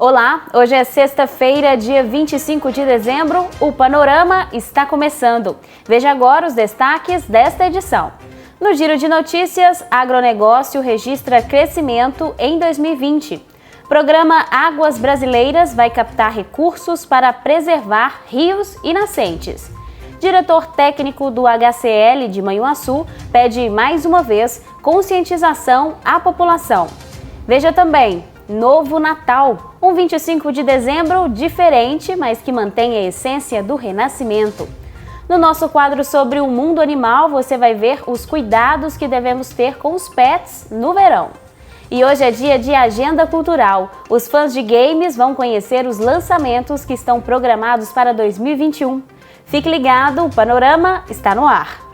Olá, hoje é sexta-feira, dia 25 de dezembro. O Panorama está começando. Veja agora os destaques desta edição. No Giro de Notícias, agronegócio registra crescimento em 2020. Programa Águas Brasileiras vai captar recursos para preservar rios e nascentes. Diretor técnico do HCL de Manhuaçu pede mais uma vez conscientização à população. Veja também Novo Natal, um 25 de dezembro diferente, mas que mantém a essência do renascimento. No nosso quadro sobre o mundo animal, você vai ver os cuidados que devemos ter com os pets no verão. E hoje é dia de agenda cultural. Os fãs de games vão conhecer os lançamentos que estão programados para 2021. Fique ligado, o Panorama está no ar.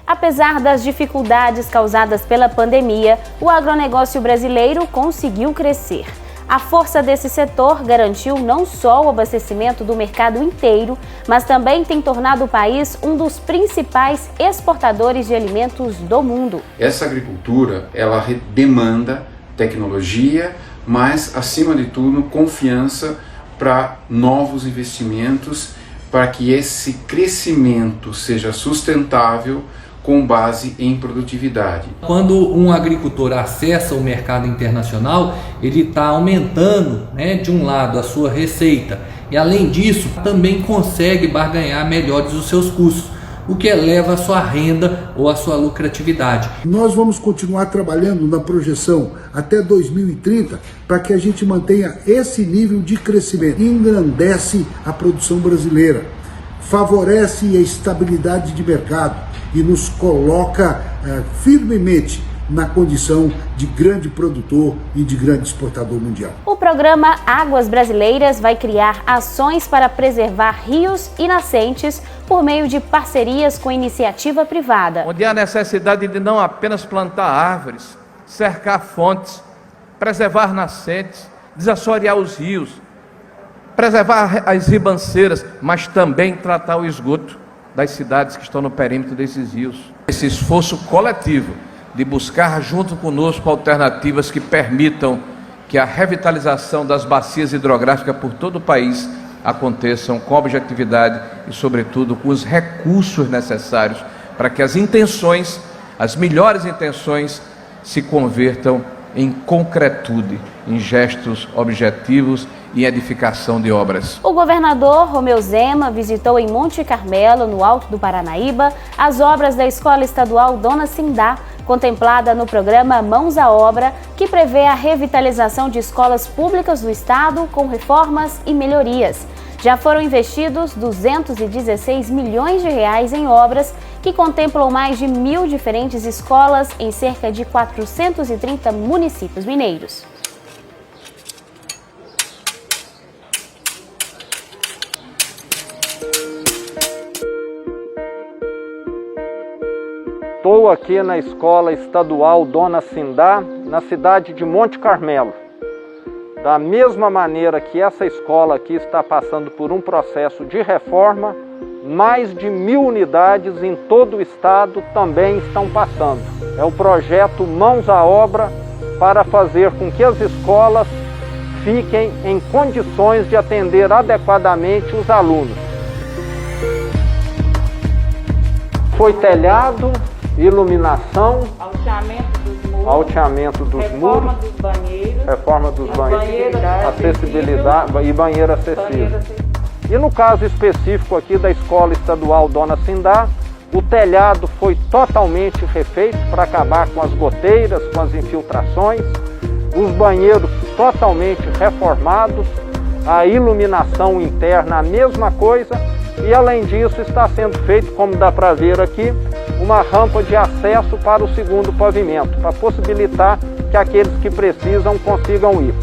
Apesar das dificuldades causadas pela pandemia, o agronegócio brasileiro conseguiu crescer. A força desse setor garantiu não só o abastecimento do mercado inteiro, mas também tem tornado o país um dos principais exportadores de alimentos do mundo. Essa agricultura, ela demanda tecnologia, mas, acima de tudo, confiança para novos investimentos, para que esse crescimento seja sustentável, com base em produtividade. Quando um agricultor acessa o mercado internacional, ele está aumentando, de um lado, a sua receita e, além disso, também consegue barganhar melhores os seus custos, o que eleva a sua renda ou a sua lucratividade. Nós vamos continuar trabalhando na projeção até 2030 para que a gente mantenha esse nível de crescimento. Engrandece a produção brasileira, favorece a estabilidade de mercado e nos coloca firmemente na condição de grande produtor e de grande exportador mundial. O programa Águas Brasileiras vai criar ações para preservar rios e nascentes por meio de parcerias com iniciativa privada. Onde há necessidade de não apenas plantar árvores, cercar fontes, preservar nascentes, desassorear os rios, preservar as ribanceiras, mas também tratar o esgoto das cidades que estão no perímetro desses rios. Esse esforço coletivo de buscar junto conosco alternativas que permitam que a revitalização das bacias hidrográficas por todo o país aconteçam com objetividade e, sobretudo, com os recursos necessários para que as intenções, as melhores intenções, se convertam em concretude, em gestos objetivos e edificação de obras. O governador Romeu Zema visitou em Monte Carmelo, no Alto do Paranaíba, as obras da Escola Estadual Dona Sindá, contemplada no programa Mãos à Obra, que prevê a revitalização de escolas públicas do estado com reformas e melhorias. Já foram investidos 216 milhões de reais em obras que contemplam mais de 1.000 diferentes escolas em cerca de 430 municípios mineiros. Estou aqui na Escola Estadual Dona Sindá, na cidade de Monte Carmelo. Da mesma maneira que essa escola aqui está passando por um processo de reforma, mais de 1.000 unidades em todo o estado também estão passando. É o projeto Mãos à Obra para fazer com que as escolas fiquem em condições de atender adequadamente os alunos. Foi telhado, iluminação, alteamento dos muros, reforma dos banheiros, acessibilidade e banheiro acessível. E no caso específico aqui da Escola Estadual Dona Sindá, o telhado foi totalmente refeito para acabar com as goteiras, com as infiltrações, os banheiros totalmente reformados, a iluminação interna a mesma coisa, e além disso está sendo feito, como dá para ver aqui, uma rampa de acesso para o segundo pavimento, para possibilitar que aqueles que precisam consigam ir.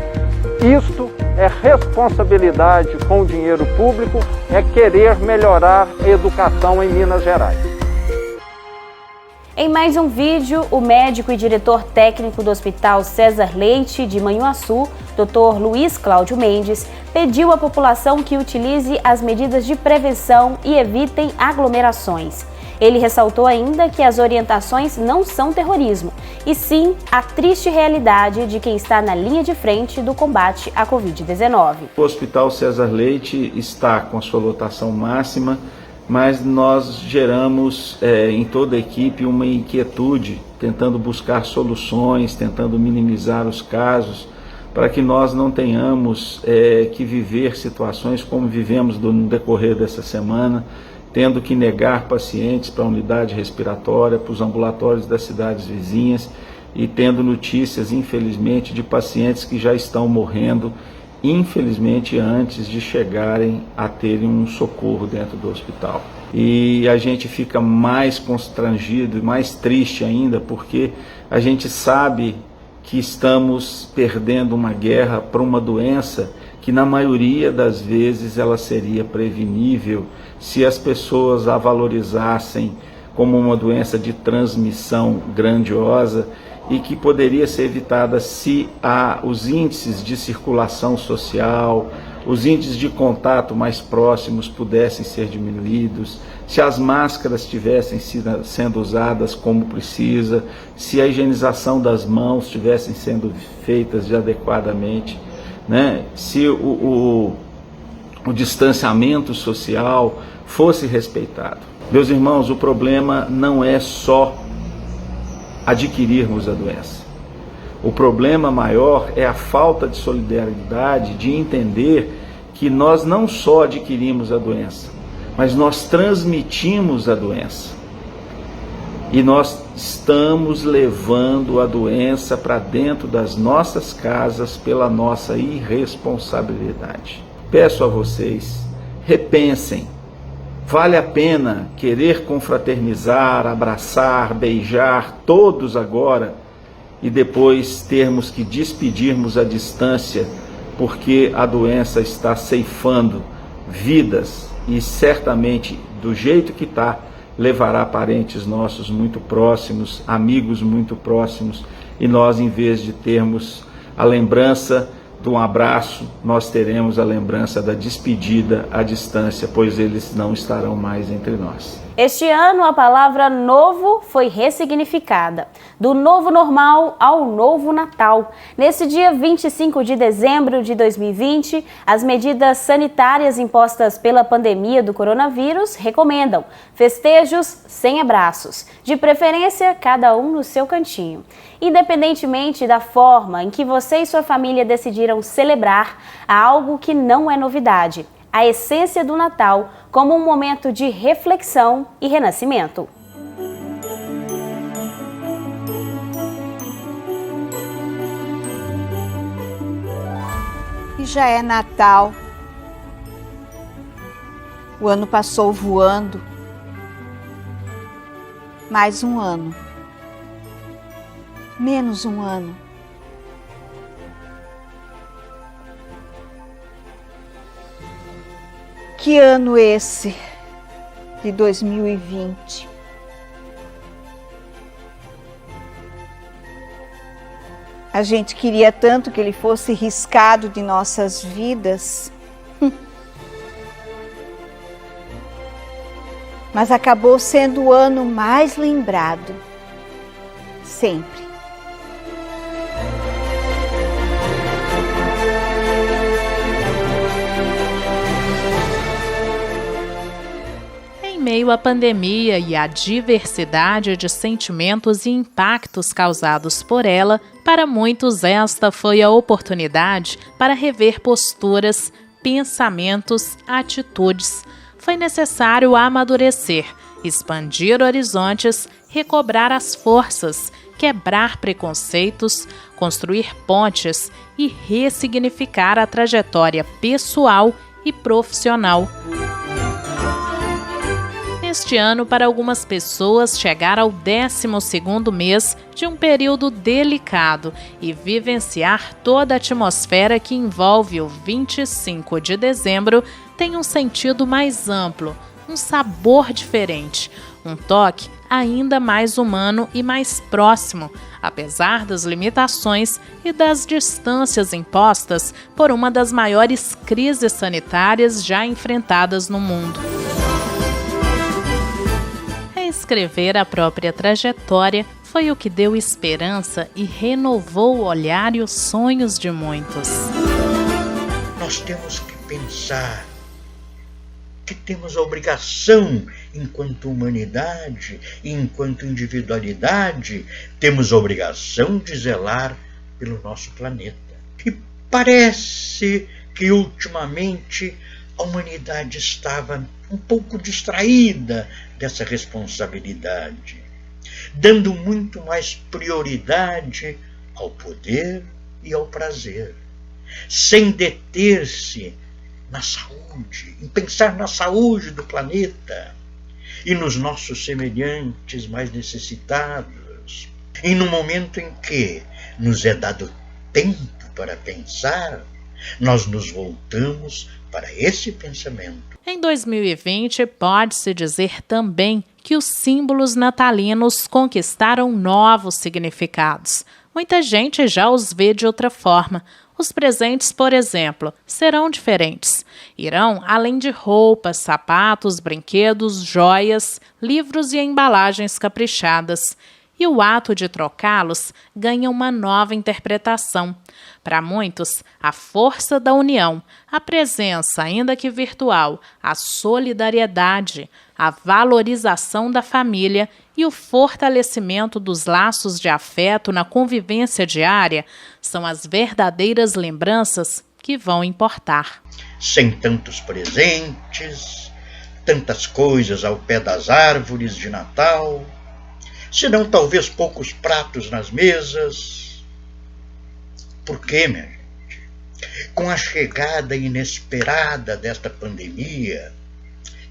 Isto é responsabilidade com o dinheiro público, é querer melhorar a educação em Minas Gerais. Em mais um vídeo, o médico e diretor técnico do Hospital César Leite de Manhuaçu, Dr. Luiz Cláudio Mendes, pediu à população que utilize as medidas de prevenção e evitem aglomerações. Ele ressaltou ainda que as orientações não são terrorismo, e sim a triste realidade de quem está na linha de frente do combate à Covid-19. O Hospital César Leite está com a sua lotação máxima, mas nós geramos em toda a equipe uma inquietude, tentando buscar soluções, tentando minimizar os casos, para que nós não tenhamos que viver situações como vivemos no decorrer dessa semana, tendo que negar pacientes para a unidade respiratória, para os ambulatórios das cidades vizinhas e tendo notícias, infelizmente, de pacientes que já estão morrendo, infelizmente, antes de chegarem a terem um socorro dentro do hospital. E a gente fica mais constrangido e mais triste ainda, porque a gente sabe que estamos perdendo uma guerra para uma doença que na maioria das vezes ela seria prevenível se as pessoas a valorizassem como uma doença de transmissão grandiosa e que poderia ser evitada se os índices de circulação social, os índices de contato mais próximos pudessem ser diminuídos, se as máscaras estivessem sendo usadas como precisa, se a higienização das mãos estivessem sendo feitas adequadamente, né? Se o distanciamento social fosse respeitado. Meus irmãos, o problema não é só adquirirmos a doença. O problema maior é a falta de solidariedade, de entender que nós não só adquirimos a doença, mas nós transmitimos a doença. E nós estamos levando a doença para dentro das nossas casas pela nossa irresponsabilidade. Peço a vocês, repensem. Vale a pena querer confraternizar, abraçar, beijar todos agora e depois termos que despedirmos à distância porque a doença está ceifando vidas e certamente, do jeito que está, levará parentes nossos muito próximos, amigos muito próximos, e nós, em vez de termos a lembrança de um abraço, nós teremos a lembrança da despedida à distância, pois eles não estarão mais entre nós. Este ano, a palavra novo foi ressignificada, do novo normal ao novo Natal. Nesse dia 25 de dezembro de 2020, as medidas sanitárias impostas pela pandemia do coronavírus recomendam festejos sem abraços, de preferência cada um no seu cantinho. Independentemente da forma em que você e sua família decidiram celebrar, há algo que não é novidade: a essência do Natal como um momento de reflexão e renascimento. E já é Natal. O ano passou voando. Mais um ano. Menos um ano. Que ano esse de 2020? A gente queria tanto que ele fosse riscado de nossas vidas, mas acabou sendo o ano mais lembrado, sempre. Em meio à pandemia e à diversidade de sentimentos e impactos causados por ela, para muitos esta foi a oportunidade para rever posturas, pensamentos, atitudes. Foi necessário amadurecer, expandir horizontes, recobrar as forças, quebrar preconceitos, construir pontes e ressignificar a trajetória pessoal e profissional. Este ano, para algumas pessoas, chegar ao 12º mês de um período delicado e vivenciar toda a atmosfera que envolve o 25 de dezembro tem um sentido mais amplo, um sabor diferente, um toque ainda mais humano e mais próximo, apesar das limitações e das distâncias impostas por uma das maiores crises sanitárias já enfrentadas no mundo. Em reescrever a própria trajetória foi o que deu esperança e renovou o olhar e os sonhos de muitos. Nós temos que pensar que temos a obrigação, enquanto humanidade e enquanto individualidade, temos a obrigação de zelar pelo nosso planeta. E parece que ultimamente a humanidade estava um pouco distraída dessa responsabilidade, dando muito mais prioridade ao poder e ao prazer, sem deter-se na saúde, em pensar na saúde do planeta e nos nossos semelhantes mais necessitados. E no momento em que nos é dado tempo para pensar, nós nos voltamos para esse pensamento. Em 2020, pode-se dizer também que os símbolos natalinos conquistaram novos significados. Muita gente já os vê de outra forma. Os presentes, por exemplo, serão diferentes. Irão além de roupas, sapatos, brinquedos, joias, livros e embalagens caprichadas. E o ato de trocá-los ganha uma nova interpretação. Para muitos, a força da união, a presença, ainda que virtual, a solidariedade, a valorização da família e o fortalecimento dos laços de afeto na convivência diária são as verdadeiras lembranças que vão importar. Sem tantos presentes, tantas coisas ao pé das árvores de Natal, senão talvez poucos pratos nas mesas. Por quê, minha gente? Com a chegada inesperada desta pandemia,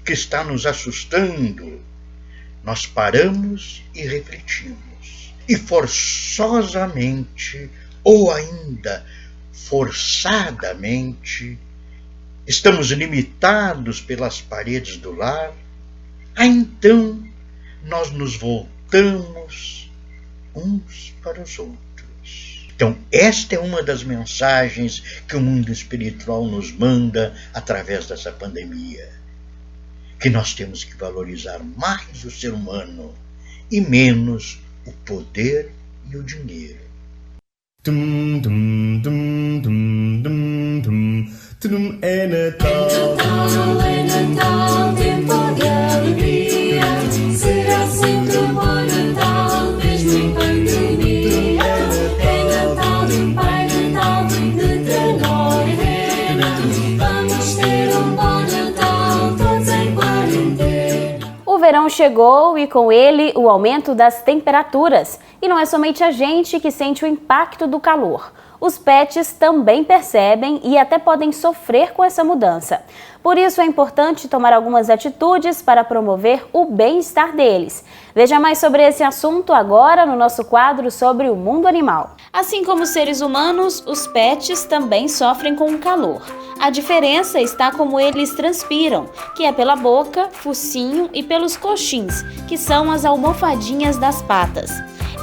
que está nos assustando, nós paramos e refletimos. E forçosamente, ou ainda forçadamente, estamos limitados pelas paredes do lar. Então, nós nos voltamos uns para os outros. Então, esta é uma das mensagens que o mundo espiritual nos manda através dessa pandemia. Que nós temos que valorizar mais o ser humano e menos o poder e o dinheiro. É Natal, tempo de alegria, será sempre um bom Natal, mesmo em pandemia. É Natal de Pai Natal, de Tenor e Rena, vamos ter um bom Natal, todos em quarentena. O verão chegou e com ele o aumento das temperaturas. E não é somente a gente que sente o impacto do calor. Os pets também percebem e até podem sofrer com essa mudança. Por isso é importante tomar algumas atitudes para promover o bem-estar deles. Veja mais sobre esse assunto agora no nosso quadro sobre o mundo animal. Assim como os seres humanos, os pets também sofrem com o calor. A diferença está como eles transpiram, que é pela boca, focinho e pelos coxins, que são as almofadinhas das patas.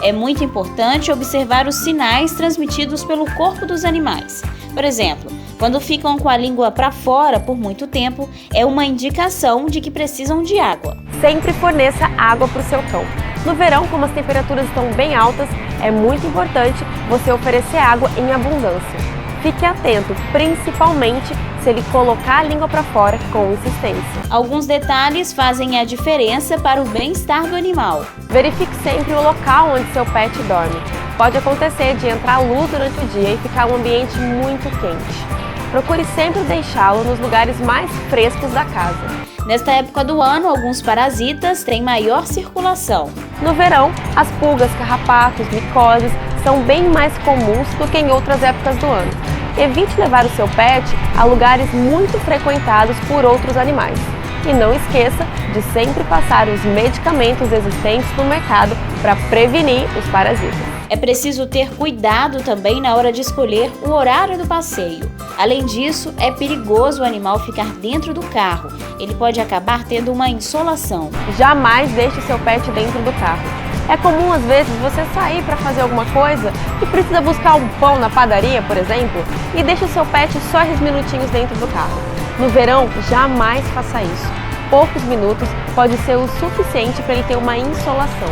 É muito importante observar os sinais transmitidos pelo corpo dos animais. Por exemplo, quando ficam com a língua para fora por muito tempo, é uma indicação de que precisam de água. Sempre forneça água para o seu cão. No verão, como as temperaturas estão bem altas, é muito importante você oferecer água em abundância. Fique atento, principalmente se ele colocar a língua para fora com insistência. Alguns detalhes fazem a diferença para o bem-estar do animal. Verifique sempre o local onde seu pet dorme. Pode acontecer de entrar luz durante o dia e ficar um ambiente muito quente. Procure sempre deixá-lo nos lugares mais frescos da casa. Nesta época do ano, alguns parasitas têm maior circulação. No verão, as pulgas, carrapatos, micoses são bem mais comuns do que em outras épocas do ano. Evite levar o seu pet a lugares muito frequentados por outros animais. E não esqueça de sempre passar os medicamentos existentes no mercado para prevenir os parasitas. É preciso ter cuidado também na hora de escolher o horário do passeio. Além disso, é perigoso o animal ficar dentro do carro. Ele pode acabar tendo uma insolação. Jamais deixe seu pet dentro do carro. É comum, às vezes, você sair para fazer alguma coisa e precisa buscar um pão na padaria, por exemplo, e deixa o seu pet só esses minutinhos dentro do carro. No verão, jamais faça isso. poucos minutos pode ser o suficiente para ele ter uma insolação.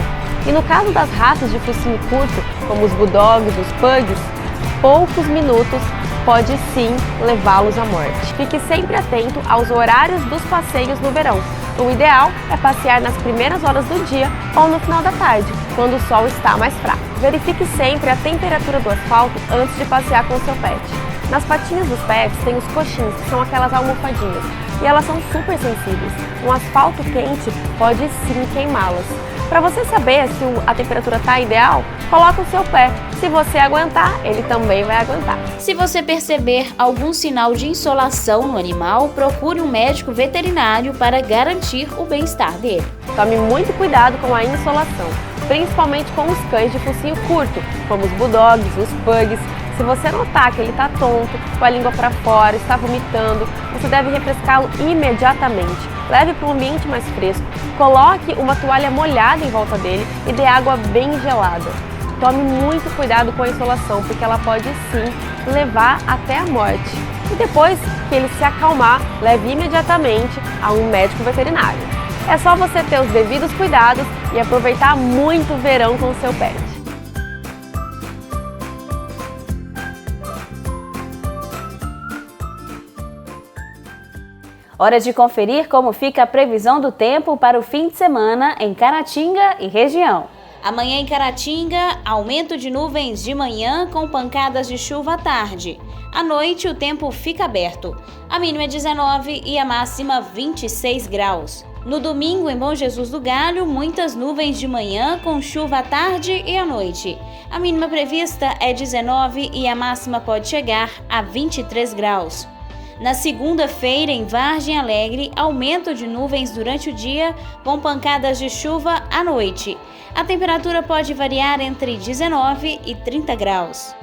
E no caso das raças de focinho curto, como os bulldogs, os pugs, poucos minutos pode sim levá-los à morte. Fique sempre atento aos horários dos passeios no verão. O ideal é passear nas primeiras horas do dia ou no final da tarde, quando o sol está mais fraco. Verifique sempre a temperatura do asfalto antes de passear com o seu pet. Nas patinhas dos pets tem os coxins, que são aquelas almofadinhas, e elas são super sensíveis. Um asfalto quente pode sim queimá-las. Para você saber se a temperatura está ideal, coloque o seu pé. Se você aguentar, ele também vai aguentar. Se você perceber algum sinal de insolação no animal, procure um médico veterinário para garantir o bem-estar dele. Tome muito cuidado com a insolação, principalmente com os cães de focinho curto, como os bulldogs, os pugs. Se você notar que ele está tonto, com a língua para fora, está vomitando, você deve refrescá-lo imediatamente. Leve para um ambiente mais fresco, coloque uma toalha molhada em volta dele e dê água bem gelada. Tome muito cuidado com a insolação, porque ela pode sim levar até a morte. E depois que ele se acalmar, leve imediatamente a um médico veterinário. É só você ter os devidos cuidados e aproveitar muito o verão com o seu pet. Hora de conferir como fica a previsão do tempo para o fim de semana em Caratinga e região. Amanhã em Caratinga, aumento de nuvens de manhã com pancadas de chuva à tarde. À noite, o tempo fica aberto. A mínima é 19 e a máxima 26 graus. No domingo, em Bom Jesus do Galho, muitas nuvens de manhã com chuva à tarde e à noite. A mínima prevista é 19 e a máxima pode chegar a 23 graus. Na segunda-feira, em Vargem Alegre, aumento de nuvens durante o dia, com pancadas de chuva à noite. A temperatura pode variar entre 19 e 30 graus.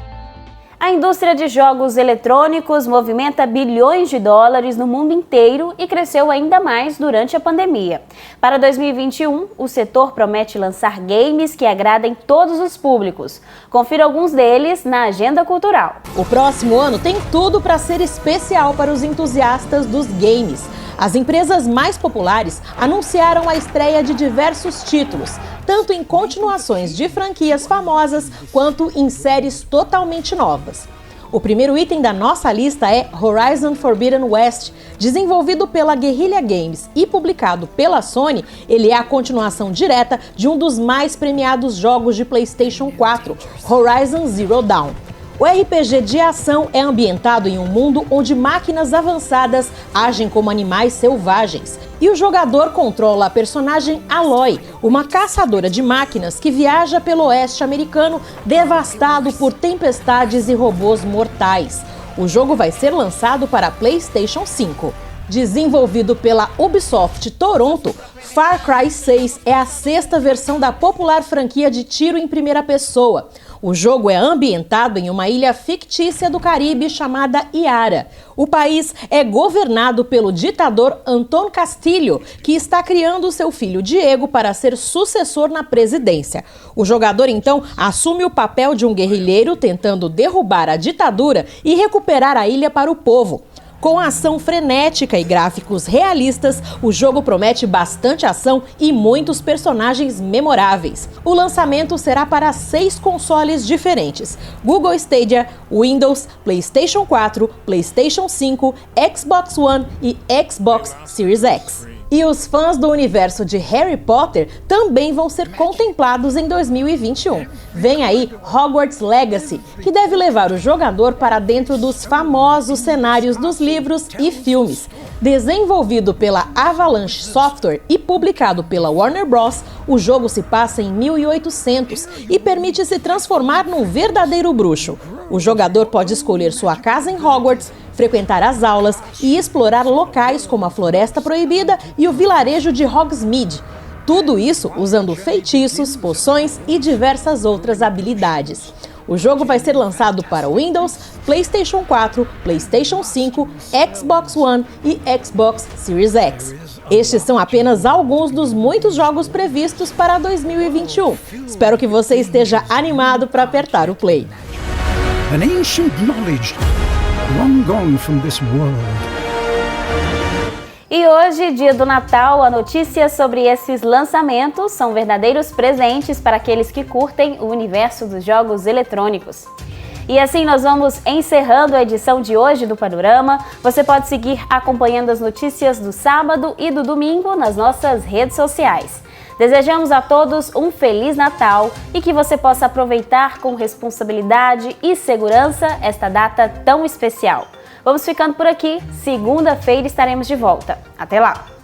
A indústria de jogos eletrônicos movimenta bilhões de dólares no mundo inteiro e cresceu ainda mais durante a pandemia. Para 2021, o setor promete lançar games que agradem todos os públicos. Confira alguns deles na agenda cultural. O próximo ano tem tudo para ser especial para os entusiastas dos games. As empresas mais populares anunciaram a estreia de diversos títulos, tanto em continuações de franquias famosas quanto em séries totalmente novas. O primeiro item da nossa lista é Horizon Forbidden West. Desenvolvido pela Guerrilla Games e publicado pela Sony, ele é a continuação direta de um dos mais premiados jogos de PlayStation 4, Horizon Zero Dawn. O RPG de ação é ambientado em um mundo onde máquinas avançadas agem como animais selvagens. E o jogador controla a personagem Aloy, uma caçadora de máquinas que viaja pelo oeste americano devastado por tempestades e robôs mortais. O jogo vai ser lançado para PlayStation 5. Desenvolvido pela Ubisoft Toronto, Far Cry 6 é a sexta versão da popular franquia de tiro em primeira pessoa. O jogo é ambientado em uma ilha fictícia do Caribe chamada Iara. O país é governado pelo ditador Antón Castillo, que está criando seu filho Diego para ser sucessor na presidência. O jogador, então, assume o papel de um guerrilheiro tentando derrubar a ditadura e recuperar a ilha para o povo. Com ação frenética e gráficos realistas, o jogo promete bastante ação e muitos personagens memoráveis. O lançamento será para 6 consoles diferentes: Google Stadia, Windows, PlayStation 4, PlayStation 5, Xbox One e Xbox Series X. E os fãs do universo de Harry Potter também vão ser contemplados em 2021. Vem aí Hogwarts Legacy, que deve levar o jogador para dentro dos famosos cenários dos livros e filmes. Desenvolvido pela Avalanche Software e publicado pela Warner Bros., o jogo se passa em 1800 e permite se transformar num verdadeiro bruxo. O jogador pode escolher sua casa em Hogwarts, frequentar as aulas e explorar locais como a Floresta Proibida e o vilarejo de Hogsmeade. Tudo isso usando feitiços, poções e diversas outras habilidades. O jogo vai ser lançado para Windows, PlayStation 4, PlayStation 5, Xbox One e Xbox Series X. Estes são apenas alguns dos muitos jogos previstos para 2021. Espero que você esteja animado para apertar o play. An ancient knowledge long gone from this world. E hoje, dia do Natal, a notícia sobre esses lançamentos são verdadeiros presentes para aqueles que curtem o universo dos jogos eletrônicos. E assim nós vamos encerrando a edição de hoje do Panorama. Você pode seguir acompanhando as notícias do sábado e do domingo nas nossas redes sociais. Desejamos a todos um Feliz Natal e que você possa aproveitar com responsabilidade e segurança esta data tão especial. Vamos ficando por aqui. Segunda-feira estaremos de volta. Até lá!